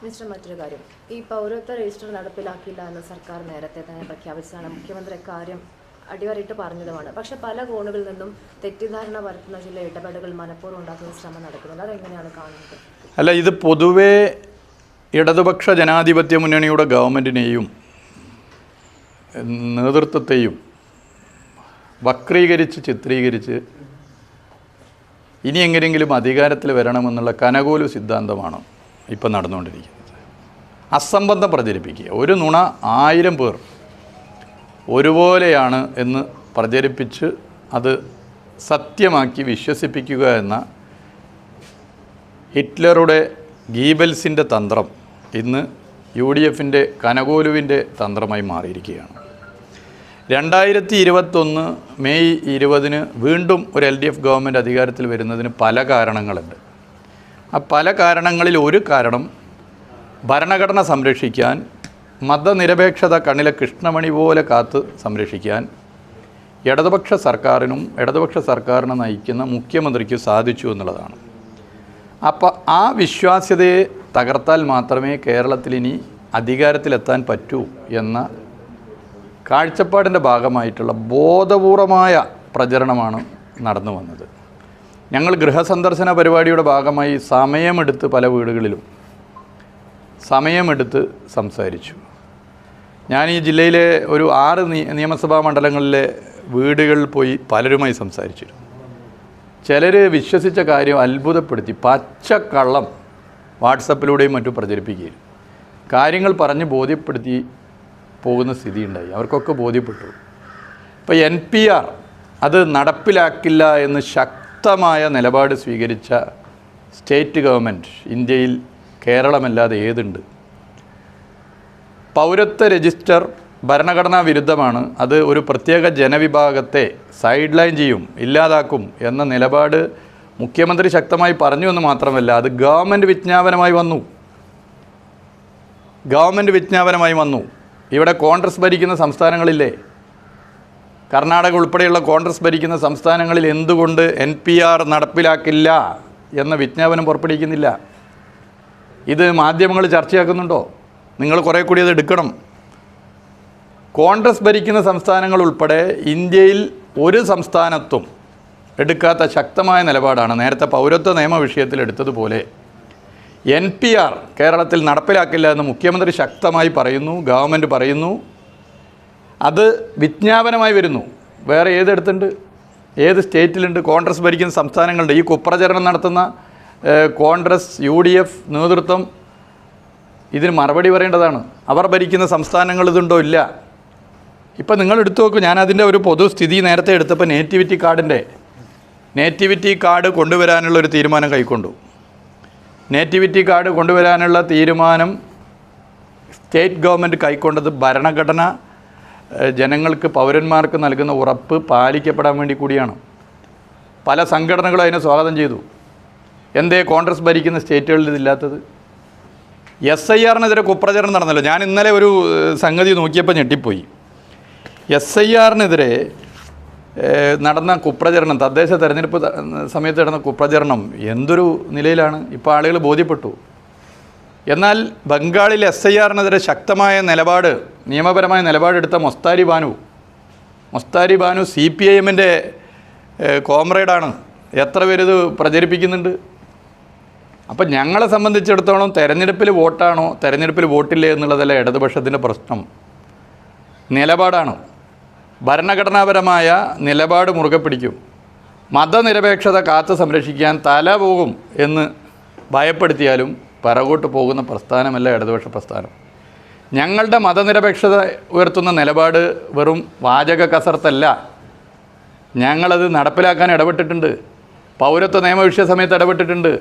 Mister, മറ്റൊരു കാര്യം, ഈ പൗരത്വ രജിസ്റ്റർ നടപ്പിലാക്കില്ല എന്ന് സർക്കാർ നേരത്തെ തന്നെ പ്രഖ്യാപിച്ചതാണ്. മുഖ്യമന്ത്രി കാര്യം അടിവരയിട്ട് പറഞ്ഞതുമാണ്. പക്ഷെ പല കോണുകളിൽ നിന്നും തെറ്റിദ്ധാരണ വരുത്തുന്ന ചില ഇടപെടലുകൾ മനഃപൂർവ്വം ഉണ്ടാക്കുന്ന ശ്രമം നടക്കുന്നുണ്ട്. അതെങ്ങനെയാണ് കാണുന്നത്? അല്ല, ഇത് പൊതുവേ ഇടതുപക്ഷ ജനാധിപത്യ മുന്നണിയുടെ ഗവൺമെൻറ്റിനെയും നേതൃത്വത്തെയും വക്രീകരിച്ച് ചിത്രീകരിച്ച് ഇനി എങ്ങനെയെങ്കിലും അധികാരത്തിൽ വരണമെന്നുള്ള കനകോലു സിദ്ധാന്തമാണ് ഇപ്പം നടന്നുകൊണ്ടിരിക്കുന്നത്. അസംബന്ധം പ്രചരിപ്പിക്കുക, ഒരു നുണ 1000 പേർ ഒരുപോലെയാണ് എന്ന് പ്രചരിപ്പിച്ച് അത് സത്യമാക്കി വിശ്വസിപ്പിക്കുക എന്ന ഹിറ്റ്ലറുടെ ഗീബൽസിൻ്റെ തന്ത്രം ഇന്ന് UDFൻ്റെ കനകോലുവിൻ്റെ തന്ത്രമായി മാറിയിരിക്കുകയാണ്. 2021 മെയ് 20 വീണ്ടും ഒരു LDF ഗവൺമെൻറ് അധികാരത്തിൽ വരുന്നതിന് പല കാരണങ്ങളുണ്ട്. ആ പല കാരണങ്ങളിൽ ഒരു കാരണം ഭരണഘടന സംരക്ഷിക്കാൻ, മതനിരപേക്ഷത കണ്ണിലെ കൃഷ്ണമണി പോലെ കാത്ത് സംരക്ഷിക്കാൻ ഇടതുപക്ഷ സർക്കാരിനെ നയിക്കുന്ന മുഖ്യമന്ത്രിക്ക് സാധിച്ചു എന്നുള്ളതാണ്. അപ്പോൾ ആ വിശ്വാസ്യതയെ തകർത്താൽ മാത്രമേ കേരളത്തിൽ ഇനി അധികാരത്തിലെത്താൻ പറ്റൂ എന്ന കാഴ്ചപ്പാടിൻ്റെ ഭാഗമായിട്ടുള്ള ബോധപൂർവമായ പ്രചരണമാണ് നടന്നു വന്നത്. ഞങ്ങൾ ഗൃഹസന്ദർശന പരിപാടിയുടെ ഭാഗമായി സമയമെടുത്ത് പല വീടുകളിലും സംസാരിച്ചു. ഞാൻ ഈ ജില്ലയിലെ ഒരു 6 നിയമസഭാ മണ്ഡലങ്ങളിലെ വീടുകളിൽ പോയി പലരുമായി സംസാരിച്ചിരുന്നു. ചിലർ വിശ്വസിച്ച കാര്യം അത്ഭുതപ്പെടുത്തി പച്ചക്കള്ളം വാട്സപ്പിലൂടെയും മറ്റും പ്രചരിപ്പിക്കുകയും കാര്യങ്ങൾ പറഞ്ഞ് ബോധ്യപ്പെടുത്തി പോകുന്ന സ്ഥിതിയുണ്ടായി. അവർക്കൊക്കെ ബോധ്യപ്പെട്ടു. ഇപ്പോൾ NPR അത് നടപ്പിലാക്കില്ല എന്ന് ശക്തമായ നിലപാട് സ്വീകരിച്ച സ്റ്റേറ്റ് ഗവൺമെൻറ് ഇന്ത്യയിൽ കേരളമല്ലാതെ ഏതുണ്ട്? പൗരത്വ രജിസ്റ്റർ ഭരണഘടനാ വിരുദ്ധമാണ്, അത് ഒരു പ്രത്യേക ജനവിഭാഗത്തെ സൈഡ് ലൈൻ ചെയ്യും, ഇല്ലാതാക്കും എന്ന നിലപാട് മുഖ്യമന്ത്രി ശക്തമായി പറഞ്ഞു എന്ന് മാത്രമല്ല, അത് ഗവൺമെൻറ് വിജ്ഞാപനമായി വന്നു. ഇവിടെ കോൺഗ്രസ് ഭരിക്കുന്ന സംസ്ഥാനങ്ങളില്ലേ? കർണാടക ഉൾപ്പെടെയുള്ള കോൺഗ്രസ് ഭരിക്കുന്ന സംസ്ഥാനങ്ങളിൽ എന്തുകൊണ്ട് NPR നടപ്പിലാക്കില്ല എന്ന വിജ്ഞാപനം പുറപ്പെടുവിക്കുന്നില്ല? ഇത് മാധ്യമങ്ങൾ ചർച്ചയാക്കുന്നുണ്ടോ? നിങ്ങൾ കുറേ കൂടി അത് എടുക്കണം. കോൺഗ്രസ് ഭരിക്കുന്ന സംസ്ഥാനങ്ങൾ ഉൾപ്പെടെ ഇന്ത്യയിൽ ഒരു സംസ്ഥാനത്തും എടുക്കാത്ത ശക്തമായ നിലപാടാണ് നേരത്തെ പൗരത്വ നിയമ വിഷയത്തിൽ എടുത്തതുപോലെ NPR കേരളത്തിൽ നടപ്പിലാക്കില്ല എന്ന് മുഖ്യമന്ത്രി ശക്തമായി പറയുന്നു, ഗവൺമെൻറ് പറയുന്നു. അത് വിജ്ഞാപനമായി വരുന്നു. വേറെ ഏതെടുത്തുണ്ട്? ഏത് സ്റ്റേറ്റിലുണ്ട്? കോൺഗ്രസ് ഭരിക്കുന്ന സംസ്ഥാനങ്ങളുണ്ട്. ഈ കുപ്രചരണം നടത്തുന്ന കോൺഗ്രസ് UDF നേതൃത്വം ഇതിന് മറുപടി പറയേണ്ടതാണ്. അവർ ഭരിക്കുന്ന സംസ്ഥാനങ്ങൾ ഇതുണ്ടോ? ഇല്ല. ഇപ്പം നിങ്ങൾ എടുത്തു നോക്കൂ. ഞാനതിൻ്റെ ഒരു പൊതുസ്ഥിതി നേരത്തെ എടുത്തപ്പോൾ നേറ്റിവിറ്റി കാർഡ് കൊണ്ടുവരാനുള്ളൊരു തീരുമാനം കൈക്കൊണ്ടു. നേറ്റിവിറ്റി കാർഡ് കൊണ്ടുവരാനുള്ള തീരുമാനം സ്റ്റേറ്റ് ഗവൺമെൻറ് കൈക്കൊണ്ടത് ഭരണഘടന ജനങ്ങൾക്ക്, പൗരന്മാർക്ക് നൽകുന്ന ഉറപ്പ് പാലിക്കപ്പെടാൻ വേണ്ടി കൂടിയാണ്. പല സംഘടനകളും അതിനെ സ്വാഗതം ചെയ്തു. എന്തേ കോൺഗ്രസ് ഭരിക്കുന്ന സ്റ്റേറ്റുകളിൽ ഇതില്ലാത്തത്? SIRനെതിരെ കുപ്രചരണം നടന്നല്ലോ. ഞാൻ ഇന്നലെ ഒരു സംഗതി നോക്കിയപ്പോൾ ഞെട്ടിപ്പോയി. SIRനെതിരെ നടന്ന കുപ്രചരണം, തദ്ദേശ തെരഞ്ഞെടുപ്പ് സമയത്ത് നടന്ന കുപ്രചരണം എന്തൊരു നിലയിലാണ്? ഇപ്പോൾ ആളുകൾ ബോധ്യപ്പെട്ടു. എന്നാൽ ബംഗാളിൽ SIRനെതിരെ ശക്തമായ നിലപാട്, നിയമപരമായ നിലപാടെടുത്ത മൊസ്താരി ബാനു CPIMൻ്റെ കോമ്രേഡാണ്. എത്ര പേരിത് പ്രചരിപ്പിക്കുന്നുണ്ട്? അപ്പം ഞങ്ങളെ സംബന്ധിച്ചിടത്തോളം തെരഞ്ഞെടുപ്പിൽ വോട്ടാണോ തെരഞ്ഞെടുപ്പിൽ വോട്ടില്ലേ എന്നുള്ളതല്ല ഇടതുപക്ഷത്തിൻ്റെ പ്രശ്നം, നിലപാടാണ്. ഭരണഘടനാപരമായ നിലപാട് മുറുകെ പിടിക്കും. മതനിരപേക്ഷത കാത്തു സംരക്ഷിക്കാൻ തല പോകും എന്ന് ഭയപ്പെടുത്തിയാലും പിറകോട്ട് പോകുന്ന പ്രസ്ഥാനമല്ല ഇടതുപക്ഷ പ്രസ്ഥാനം. ഞങ്ങളുടെ മതനിരപേക്ഷത ഉയർത്തുന്ന നിലപാട് വെറും വാചക കസർത്തല്ല. ഞങ്ങളത് നടപ്പിലാക്കാൻ ഇടപെട്ടിട്ടുണ്ട്. പൗരത്വ നിയമ വിഷയ സമയത്ത് ഇടപെട്ടിട്ടുണ്ട്.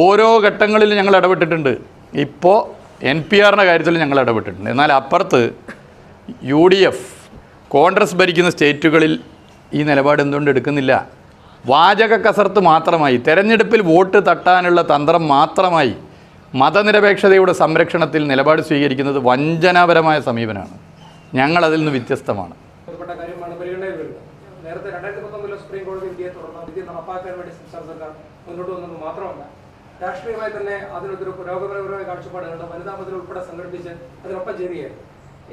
ഓരോ ഘട്ടങ്ങളിലും ഞങ്ങൾ ഇടപെട്ടിട്ടുണ്ട്. ഇപ്പോൾ NPRൻ്റെ കാര്യത്തിൽ ഞങ്ങൾ ഇടപെട്ടിട്ടുണ്ട്. എന്നാൽ അപ്പുറത്ത് UDF കോൺഗ്രസ് ഭരിക്കുന്ന സ്റ്റേറ്റുകളിൽ ഈ നിലപാട് എന്തുകൊണ്ട് എടുക്കുന്നില്ല? വാചക കസർത്ത് മാത്രമായി, തെരഞ്ഞെടുപ്പിൽ വോട്ട് തട്ടാനുള്ള തന്ത്രം മാത്രമായി മതനിരപേക്ഷതയുടെ സംരക്ഷണത്തിൽ നിലപാട് സ്വീകരിക്കുന്നത് വഞ്ചനാപരമായ സമീപനമാണ്. ഞങ്ങളതിൽ നിന്ന് വ്യത്യസ്തമാണ്. നേരത്തെ 2019 സുപ്രീം കോടതി വിധിയെ തുടർന്ന് വിധി നടപ്പാക്കാൻ വേണ്ടി സംസ്ഥാന സർക്കാർ മുന്നോട്ട് വന്നത് മാത്രമല്ല, രാഷ്ട്രീയമായി തന്നെ അതിനൊരു പുരോഗമനപരമായ കാഴ്ചപ്പാടുകളുടെ വനിതാ മതിൽ ഉൾപ്പെടെ സംഘടിപ്പിച്ച് അതിനൊപ്പം ചേരുകയാണ്.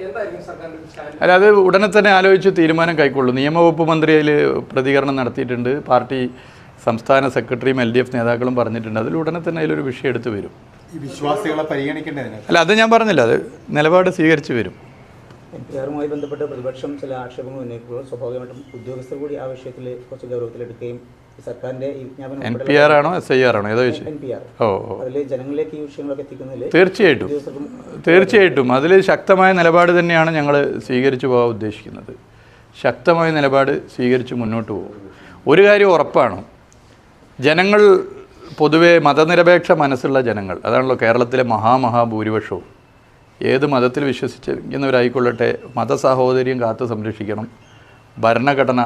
എന്തായിരിക്കും സർക്കാരിന്റെ സ്റ്റാൻഡ്? അല്ല, അത് ഉടനെ തന്നെ ആലോചിച്ച് തീരുമാനം കൈക്കൊള്ളും. നിയമവകുപ്പ് മന്ത്രി അതിൽ പ്രതികരണം നടത്തിയിട്ടുണ്ട്. പാർട്ടി സംസ്ഥാന സെക്രട്ടറിയും LDF നേതാക്കളും പറഞ്ഞിട്ടുണ്ട്. അതിൽ ഉടനെ തന്നെ അതിലൊരു വിഷയം എടുത്ത് വരും. ഈ വിശ്വാസികളെ പരിഗണിക്കേണ്ടതിന് അല്ല, അത് ഞാൻ പറഞ്ഞില്ല, അത് നിലപാട് സ്വീകരിച്ച് വരും. NPR-മായി ബന്ധപ്പെട്ട് പ്രതിപക്ഷം ചില ആക്ഷേപങ്ങൾ ഉന്നയിക്കുമ്പോൾ സ്വാഭാവികമായിട്ടും ഉദ്യോഗസ്ഥർ കൂടി ആ വിഷയത്തിൽ കുറച്ച് ഗൗരവത്തിലെടുക്കുകയും സർക്കാരിന്റെ ഈ വിജ്ഞാപനം NPR ആണോ SIR ആണോ ഏതാ ചോദിച്ചു? NPR ഓ അതിൽ ജനങ്ങളിലേക്ക് ഈ വിഷയങ്ങളൊക്കെ എത്തിക്കുന്നതിൽ തീർച്ചയായിട്ടും അതിൽ ശക്തമായ നിലപാട് തന്നെയാണ് ഞങ്ങൾ സ്വീകരിച്ചു പോകാൻ ഉദ്ദേശിക്കുന്നത്. ശക്തമായ നിലപാട് സ്വീകരിച്ച് മുന്നോട്ട് പോകും. ഒരു കാര്യം ഉറപ്പാണ്, ജനങ്ങൾ പൊതുവേ മതനിരപേക്ഷ മനസ്സുള്ള ജനങ്ങൾ, അതാണല്ലോ കേരളത്തിലെ മഹാഭൂരിപക്ഷവും. ഏത് മതത്തിൽ വിശ്വസിക്കുന്നവരായിക്കൊള്ളട്ടെ, മതസാഹോദര്യം കാത്തു സംരക്ഷിക്കണം, ഭരണഘടന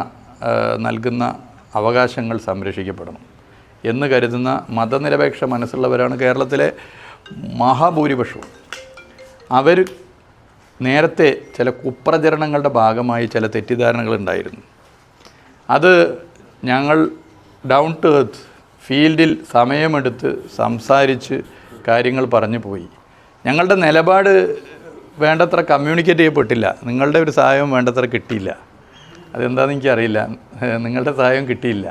നൽകുന്ന അവകാശങ്ങൾ സംരക്ഷിക്കപ്പെടണം എന്ന് കരുതുന്ന മതനിരപേക്ഷ മനസ്സുള്ളവരാണ് കേരളത്തിലെ മഹാഭൂരിപക്ഷവും. അവർ നേരത്തെ ചില കുപ്രചരണങ്ങളുടെ ഭാഗമായി ചില തെറ്റിദ്ധാരണകളുണ്ടായിരുന്നു. അത് ഞങ്ങൾ ഡൗൺ ടു എർത്ത് ഫീൽഡിൽ സമയമെടുത്ത് സംസാരിച്ച് കാര്യങ്ങൾ പറഞ്ഞു പോയി. ഞങ്ങളുടെ നിലപാട് വേണ്ടത്ര കമ്മ്യൂണിക്കേറ്റ് ചെയ്യപ്പെട്ടില്ല. നിങ്ങളുടെ ഒരു സഹായവും വേണ്ടത്ര കിട്ടിയില്ല. അതെന്താണെന്ന് എനിക്കറിയില്ല. നിങ്ങളുടെ സഹായം കിട്ടിയില്ല.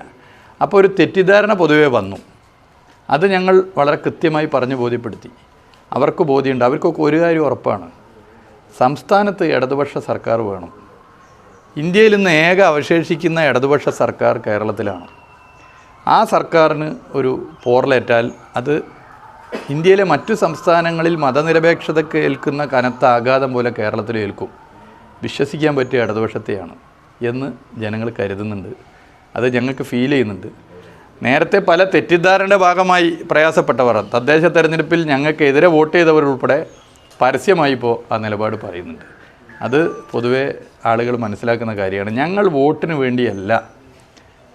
അപ്പോൾ ഒരു തെറ്റിദ്ധാരണ പൊതുവേ വന്നു. അത് ഞങ്ങൾ വളരെ കൃത്യമായി പറഞ്ഞ് ബോധ്യപ്പെടുത്തി. അവർക്ക് ബോധ്യമുണ്ട്. അവർക്കൊക്കെ ഒരു കാര്യം ഉറപ്പാണ്, സംസ്ഥാനത്ത് ഇടതുപക്ഷ സർക്കാർ വേണം. ഇന്ത്യയിൽ ഇന്ന് ഏക അവശേഷിക്കുന്ന ഇടതുപക്ഷ സർക്കാർ കേരളത്തിലാണ്. ആ സർക്കാരിന് ഒരു പോറലേറ്റാൽ അത് ഇന്ത്യയിലെ മറ്റു സംസ്ഥാനങ്ങളിൽ മതനിരപേക്ഷതയ്ക്ക് ഏൽക്കുന്ന കനത്ത ആഘാതം പോലെ കേരളത്തിൽ ഏൽക്കും. വിശ്വസിക്കാൻ പറ്റിയ ഇടതുപക്ഷത്തെയാണ് എന്ന് ജനങ്ങൾ കരുതുന്നുണ്ട്. അത് ഞങ്ങൾക്ക് ഫീൽ ചെയ്യുന്നുണ്ട്. നേരത്തെ പല തെറ്റിദ്ധാരണയുടെ ഭാഗമായി പ്രയാസപ്പെട്ടവർ തദ്ദേശ തെരഞ്ഞെടുപ്പിൽ ഞങ്ങൾക്കെതിരെ വോട്ട് ചെയ്തവരുൾപ്പെടെ പരസ്യമായി ഇപ്പോൾ ആ നിലപാട് പറയുന്നുണ്ട്. അത് പൊതുവേ ആളുകൾ മനസ്സിലാക്കുന്ന കാര്യമാണ്. ഞങ്ങൾ വോട്ടിന് വേണ്ടിയല്ല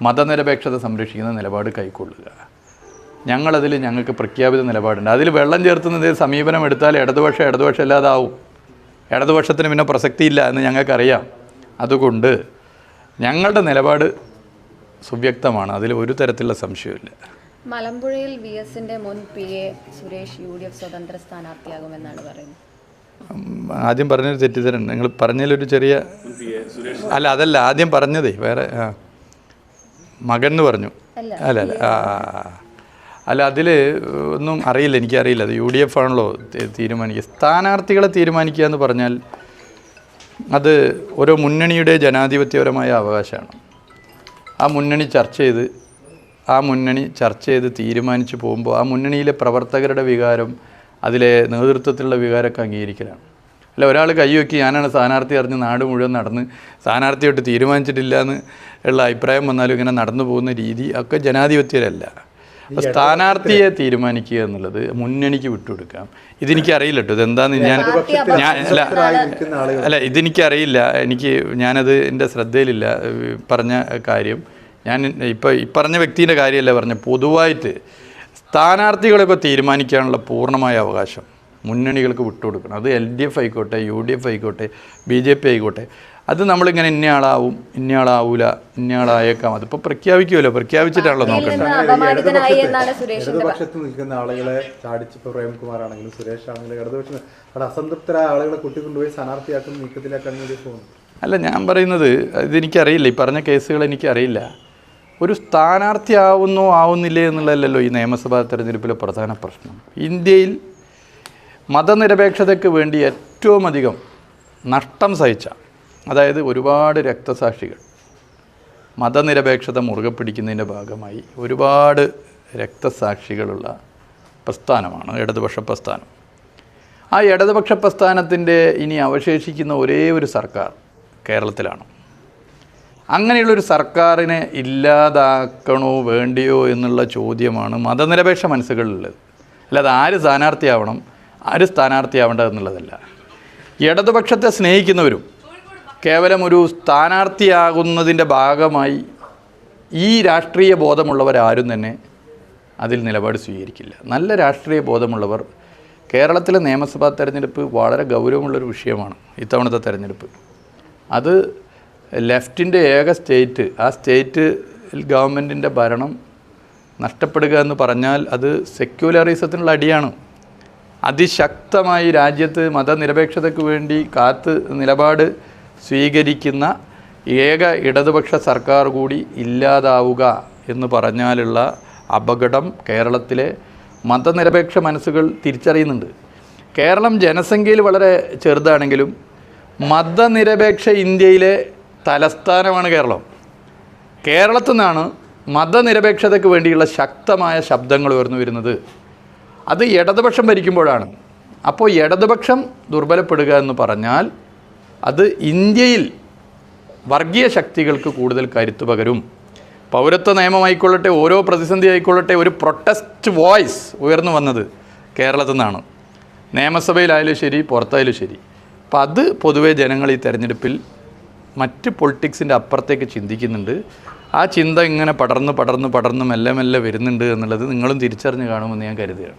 മതനിരപേക്ഷത സംരക്ഷിക്കുന്ന നിലപാട് കൈക്കൊള്ളുക. ഞങ്ങളതിൽ ഞങ്ങൾക്ക് പ്രഖ്യാപിത നിലപാടുണ്ട്. അതിൽ വെള്ളം ചേർത്തുന്നതിൽ സമീപനം എടുത്താൽ ഇടതുപക്ഷം അല്ലാതാവും. ഇടതുപക്ഷത്തിന് പിന്നെ പ്രസക്തിയില്ല എന്ന് ഞങ്ങൾക്കറിയാം. അതുകൊണ്ട് ഞങ്ങളുടെ നിലപാട് സുവ്യക്തമാണ്. അതിൽ ഒരു തരത്തിലുള്ള സംശയമില്ല. മലമ്പുഴയിൽ VS-ന്റെ മുൻ PA സുരേഷ് UDF സ്വതന്ത്ര സ്ഥാനാർത്ഥിയാകുമെന്നാണ് പറയുന്നത്. ആദ്യം പറഞ്ഞൊരു തെറ്റിദ്ധരൻ, നിങ്ങൾ പറഞ്ഞതിലൊരു ചെറിയ അതല്ല ആദ്യം പറഞ്ഞതേ വേറെ മകൻ എന്ന് പറഞ്ഞു. അല്ല അതിൽ ഒന്നും അറിയില്ല, എനിക്കറിയില്ല. അത് UDF ആണല്ലോ തീരുമാനിക്കുക. സ്ഥാനാർത്ഥികളെ തീരുമാനിക്കുക എന്ന് പറഞ്ഞാൽ അത് ഓരോ മുന്നണിയുടെ ജനാധിപത്യപരമായ അവകാശമാണ്. ആ മുന്നണി ചർച്ച ചെയ്ത് തീരുമാനിച്ച് പോകുമ്പോൾ ആ മുന്നണിയിലെ പ്രവർത്തകരുടെ വികാരം, അതിലെ നേതൃത്വത്തിലുള്ള വികാരമൊക്കെ അംഗീകരിക്കലാണ്. അല്ല, ഒരാൾ കൈവയ്ക്ക് ഞാനാണ് സ്ഥാനാർത്ഥി അറിഞ്ഞ് നാട് മുഴുവൻ നടന്ന് സ്ഥാനാർത്ഥിയായിട്ട് തീരുമാനിച്ചിട്ടില്ല എന്ന് ഉള്ള അഭിപ്രായം വന്നാലും ഇങ്ങനെ നടന്നു പോകുന്ന രീതി ഒക്കെ ജനാധിപത്യരല്ല. അപ്പോൾ സ്ഥാനാർത്ഥിയെ തീരുമാനിക്കുക എന്നുള്ളത് മുന്നണിക്ക് വിട്ടുകൊടുക്കാം. ഇതെനിക്കറിയില്ല കേട്ടോ, ഇതെന്താന്ന് ഇതെനിക്കറിയില്ല. ഞാനത് എൻ്റെ ശ്രദ്ധയിലില്ല പറഞ്ഞ കാര്യം. ഞാൻ ഈ പറഞ്ഞ വ്യക്തിൻ്റെ കാര്യമല്ല പറഞ്ഞ, പൊതുവായിട്ട് സ്ഥാനാർത്ഥികളൊക്കെ തീരുമാനിക്കാനുള്ള പൂർണ്ണമായ അവകാശം മുന്നണികൾക്ക് വിട്ടുകൊടുക്കണം. അത് LDF ആയിക്കോട്ടെ, UDF ആയിക്കോട്ടെ, BJP ആയിക്കോട്ടെ. അത് നമ്മളിങ്ങനെ ഇന്നയാളാവും, ഇന്നയാളാവൂല, ഇന്നയാളായേക്കാം, അതിപ്പോൾ പ്രഖ്യാപിക്കുമല്ലോ, പ്രഖ്യാപിച്ചിട്ടാണല്ലോ നോക്കേണ്ടത്. ഇടതുപക്ഷത്ത് നിൽക്കുന്ന ആളുകളെ ചാടിച്ചിപ്പോൾ പ്രേംകുമാർ ആണെങ്കിലും സുരേഷ് ആണെങ്കിലും ഇടതുപക്ഷം അവിടെ അസംതൃപ്തരായ ആളുകളെ കൂട്ടിക്കൊണ്ടുപോയി സ്ഥാനാർത്ഥിയാക്കുന്ന നീക്കത്തിലേക്കാണ് UDF പോകുന്നത്. അല്ല, ഞാൻ പറയുന്നത് ഇതെനിക്കറിയില്ല, ഈ പറഞ്ഞ കേസുകൾ എനിക്കറിയില്ല. ഒരു സ്ഥാനാർത്ഥിയാവുന്നോ ആവുന്നില്ലേ എന്നുള്ളതല്ലല്ലോ ഈ നിയമസഭാ തെരഞ്ഞെടുപ്പിലെ പ്രധാന പ്രശ്നം. ഇന്ത്യയിൽ മതനിരപേക്ഷതയ്ക്ക് വേണ്ടി ഏറ്റവും അധികം നഷ്ടം സഹിച്ച, അതായത് ഒരുപാട് രക്തസാക്ഷികൾ മതനിരപേക്ഷത മുറുകെ പിടിക്കുന്നതിൻ്റെ ഭാഗമായി ഒരുപാട് രക്തസാക്ഷികളുള്ള പ്രസ്ഥാനമാണ് ഇടതുപക്ഷ പ്രസ്ഥാനം. ആ ഇടതുപക്ഷ പ്രസ്ഥാനത്തിൻ്റെ ഇനി അവശേഷിക്കുന്ന ഒരേ ഒരു സർക്കാർ കേരളത്തിലാണ്. അങ്ങനെയുള്ളൊരു സർക്കാരിനെ ഇല്ലാതാക്കണോ വേണ്ടിയോ എന്നുള്ള ചോദ്യമാണ് മതനിരപേക്ഷ മനസ്സുകളിലുള്ളത്. അല്ലാതെ ആര് സ്ഥാനാർത്ഥിയാവണം, ആര് സ്ഥാനാർത്ഥിയാവേണ്ടതെന്നുള്ളതല്ല. ഇടതുപക്ഷത്തെ സ്നേഹിക്കുന്നവരും കേവലം ഒരു സ്ഥാനാർത്ഥിയാകുന്നതിൻ്റെ ഭാഗമായി ഈ രാഷ്ട്രീയ ബോധമുള്ളവരാരും തന്നെ അതിൽ നിലപാട് സ്വീകരിക്കില്ല. നല്ല രാഷ്ട്രീയ ബോധമുള്ളവർ, കേരളത്തിലെ നിയമസഭാ തെരഞ്ഞെടുപ്പ് വളരെ ഗൗരവമുള്ളൊരു വിഷയമാണ് ഇത്തവണത്തെ തെരഞ്ഞെടുപ്പ്. അത് ലെഫ്റ്റിൻ്റെ ഏക സ്റ്റേറ്റ്, ആ സ്റ്റേറ്റ് ഗവൺമെൻറ്റിൻ്റെ ഭരണം നഷ്ടപ്പെടുക എന്ന് പറഞ്ഞാൽ അത് സെക്യുലറിസത്തിനുള്ള അടിയാണ്. അതിശക്തമായി രാജ്യത്ത് മതനിരപേക്ഷതയ്ക്ക് വേണ്ടി നിലപാട് സ്വീകരിക്കുന്ന ഏക ഇടതുപക്ഷ സർക്കാർ കൂടി ഇല്ലാതാവുക എന്ന് പറഞ്ഞാലുള്ള അപകടം കേരളത്തിലെ മതനിരപേക്ഷ മനസ്സുകൾ തിരിച്ചറിയുന്നുണ്ട്. കേരളം ജനസംഖ്യയിൽ വളരെ ചെറുതാണെങ്കിലും മതനിരപേക്ഷ ഇന്ത്യയിലെ തലസ്ഥാനമാണ് കേരളം. കേരളത്തിൽ നിന്നാണ് മതനിരപേക്ഷതയ്ക്ക് വേണ്ടിയുള്ള ശക്തമായ ശബ്ദങ്ങൾ ഉയർന്നു വരുന്നത്. അത് ഇടതുപക്ഷം ഭരിക്കുമ്പോഴാണ്. അപ്പോൾ ഇടതുപക്ഷം ദുർബലപ്പെടുക എന്ന് പറഞ്ഞാൽ അത് ഇന്ത്യയിൽ വർഗീയ ശക്തികൾക്ക് കൂടുതൽ കരുത്ത് പകരും. പൗരത്വ നിയമമായിക്കൊള്ളട്ടെ, ഓരോ പ്രതിസന്ധി ആയിക്കൊള്ളട്ടെ, ഒരു പ്രൊട്ടസ്റ്റ് വോയിസ് ഉയർന്നു വന്നത് കേരളത്തിൽ നിന്നാണ്. നിയമസഭയിലായാലും ശരി, പുറത്തായാലും ശരി. അപ്പം അത് പൊതുവേ ജനങ്ങൾ ഈ തെരഞ്ഞെടുപ്പിൽ മറ്റ് പൊളിറ്റിക്സിൻ്റെ അപ്പുറത്തേക്ക് ചിന്തിക്കുന്നുണ്ട്. ആ ചിന്ത ഇങ്ങനെ പടർന്ന് മെല്ലെ വരുന്നുണ്ട് എന്നുള്ളത് നിങ്ങളും തിരിച്ചറിഞ്ഞ് കാണുമെന്ന് ഞാൻ കരുതുകയാണ്.